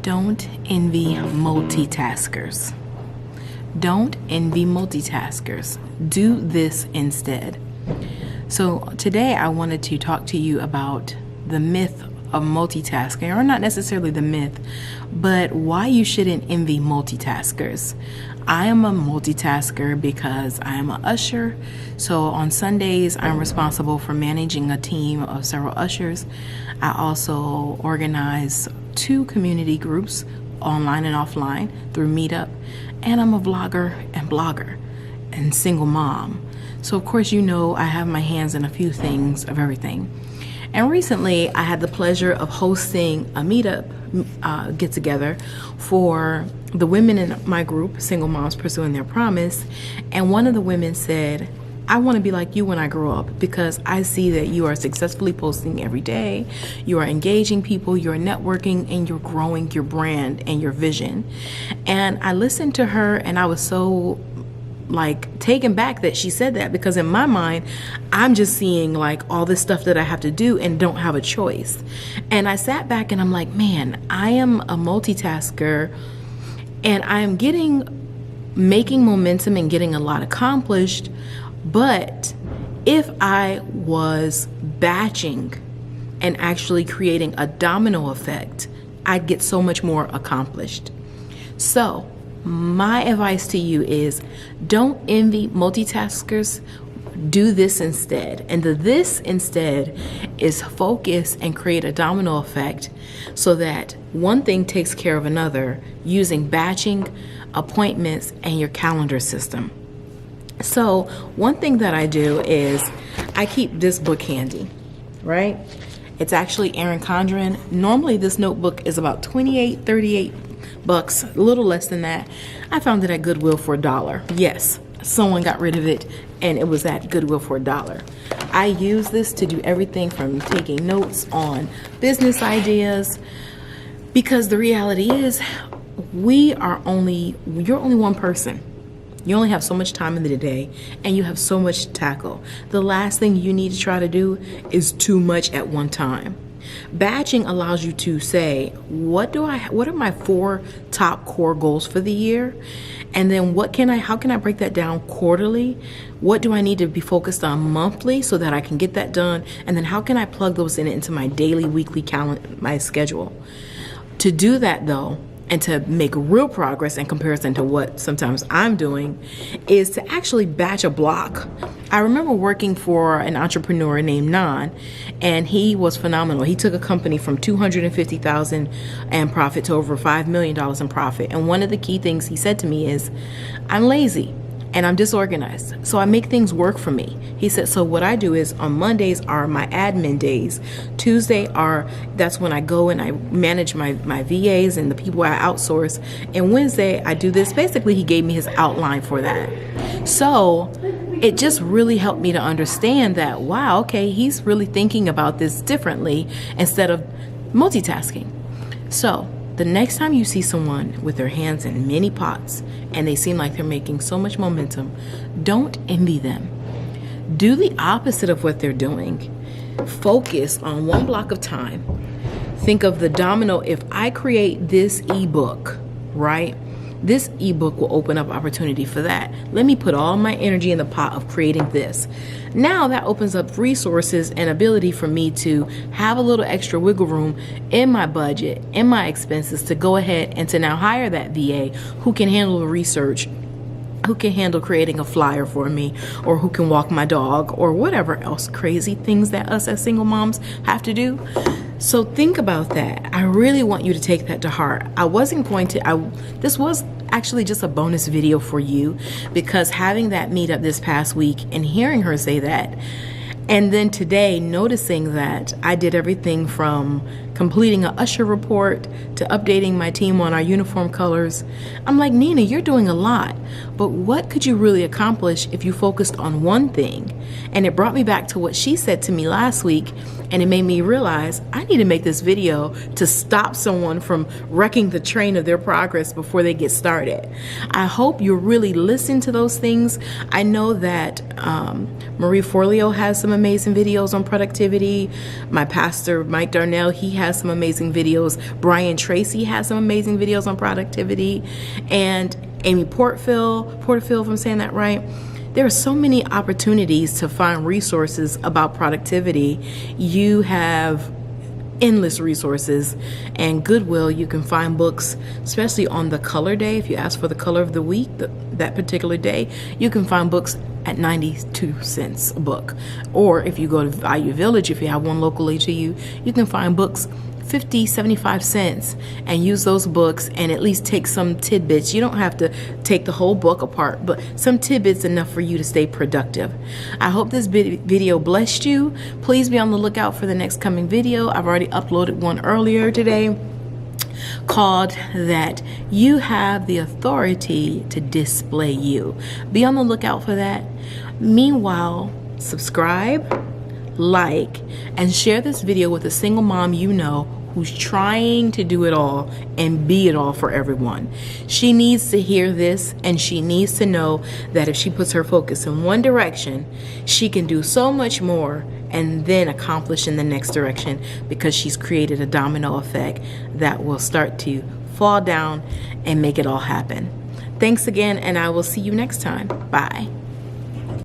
Don't envy multitaskers. Don't envy multitaskers. Do this instead. So today I wanted to talk to you about the myth of multitasking, or not necessarily the myth, but why you shouldn't envy multitaskers. I am a multitasker because I am an usher. So on Sundays, I'm responsible for managing a team of several ushers. I also organize 2 community groups, online and offline, through Meetup. And I'm a vlogger and blogger and single mom. So of course, I have my hands in a few things of everything. And recently, I had the pleasure of hosting a Meetup get-together for the women in my group, Single Moms Pursuing Their Promise. And one of the women said, I want to be like you when I grow up because I see that you are successfully posting every day. You are engaging people, you're networking, and you're growing your brand and your vision. And I listened to her and I was so taken back that she said that, because in my mind, I'm just seeing all this stuff that I have to do and don't have a choice. And I sat back and I'm like, man, I am a multitasker and I am making momentum and getting a lot accomplished. But if I was batching and actually creating a domino effect, I'd get so much more accomplished. So my advice to you is don't envy multitaskers. Do this instead. And this instead is focus and create a domino effect so that one thing takes care of another using batching, appointments, and your calendar system. So one thing that I do is I keep this book handy, right? It's actually Erin Condren. Normally this notebook is about $38 bucks, a little less than that. I found it at Goodwill for $1. Yes, someone got rid of it and it was at Goodwill for $1. I use this to do everything from taking notes on business ideas, because the reality is you're only one person. You only have so much time in the day and you have so much to tackle. The last thing you need to try to do is too much at one time. Batching allows you to say, what are my 4 top core goals for the year? And then how can I break that down quarterly? What do I need to be focused on monthly so that I can get that done? And then how can I plug those into my daily, weekly calendar, my schedule? To do that though, and to make real progress in comparison to what sometimes I'm doing, is to actually batch a block. I remember working for an entrepreneur named Nan, and he was phenomenal. He took a company from $250,000 in profit to over $5 million in profit. And one of the key things he said to me is, I'm lazy and I'm disorganized, so I make things work for me. He said, so what I do is on Mondays are my admin days. That's when I go and I manage my VAs and the people I outsource. And Wednesday I do this. Basically, he gave me his outline for that. So it just really helped me to understand that, wow, okay, he's really thinking about this differently instead of multitasking. So the next time you see someone with their hands in many pots and they seem like they're making so much momentum, don't envy them. Do the opposite of what they're doing. Focus on one block of time. Think of the domino. If I create this ebook, right? This ebook will open up opportunity for that. Let me put all my energy in the pot of creating this. Now that opens up resources and ability for me to have a little extra wiggle room in my budget, in my expenses, to go ahead and to now hire that VA who can handle the research, who can handle creating a flyer for me, or who can walk my dog, or whatever else crazy things that us as single moms have to do. So think about that. I really want you to take that to heart. This was actually just a bonus video for you, because having that meetup this past week and hearing her say that, and then today noticing that I did everything from completing an usher report to updating my team on our uniform colors. I'm like, Nina, you're doing a lot, but what could you really accomplish if you focused on one thing? And it brought me back to what she said to me last week, and it made me realize I need to make this video to stop someone from wrecking the train of their progress before they get started. I hope you're really listening to those things. I know that Marie Forleo has some amazing videos on productivity. My pastor, Mike Darnell, he has some amazing videos. Brian Tracy has some amazing videos on productivity. And Amy Porterfield, if I'm saying that right. There are so many opportunities to find resources about productivity. You have endless resources, and Goodwill, you can find books, especially on the color day. If you ask for the color of the week, that particular day, you can find books at 92 cents a book. Or if you go to Value Village, if you have one locally to you, you can find books 50, 75 cents and use those books and at least take some tidbits. You don't have to take the whole book apart, but some tidbits enough for you to stay productive. I hope this video blessed you. Please be on the lookout for the next coming video. I've already uploaded one earlier today called that you have the authority to display you. Be on the lookout for that. Meanwhile, subscribe, like, and share this video with a single mom you know who's trying to do it all and be it all for everyone. She needs to hear this, and she needs to know that if she puts her focus in one direction, she can do so much more and then accomplish in the next direction, because she's created a domino effect that will start to fall down and make it all happen. Thanks again, and I will see you next time. Bye.